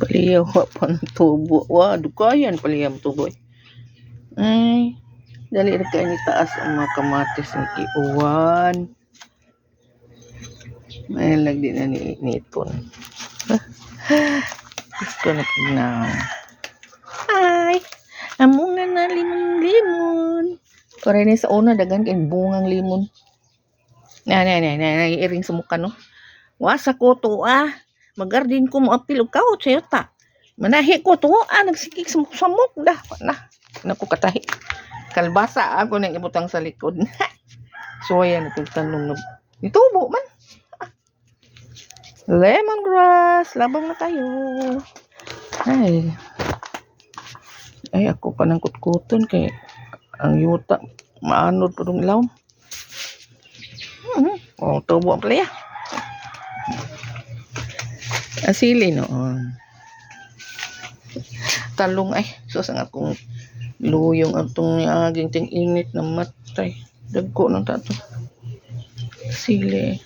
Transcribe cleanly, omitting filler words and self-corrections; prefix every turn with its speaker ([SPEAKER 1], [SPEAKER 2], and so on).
[SPEAKER 1] Paliyaw pa ng tubo. Wow, dukayan paliyaw tubo. Ay, dali na kayo ni taas ang mga kamatis ng kiuwan. May lagdi na ni nipon. Gusto na tignan. Ay, amunga na limon-limon. Kaya rin sa una, dagan kay bungang limon. Iring sa mukha, no? Wasa ko to, Magardin ko mo apil og kaot sayo ta. Manahi ko to, nagsikik sa samok dah. Naku katahi. Kalbasa ako nang ibutang sa likod. So, ayan, nagtanong na. Itubo man. Lemongrass. Labang na tayo. Ay, ako pa ng kutkuton kay ang yuta. Maanod po itong ilaw. Tubo ang playa. Asili noon. Talong ay. So, sang akong luyong atong aging ting init na matay. Dagko ng tato. Sili.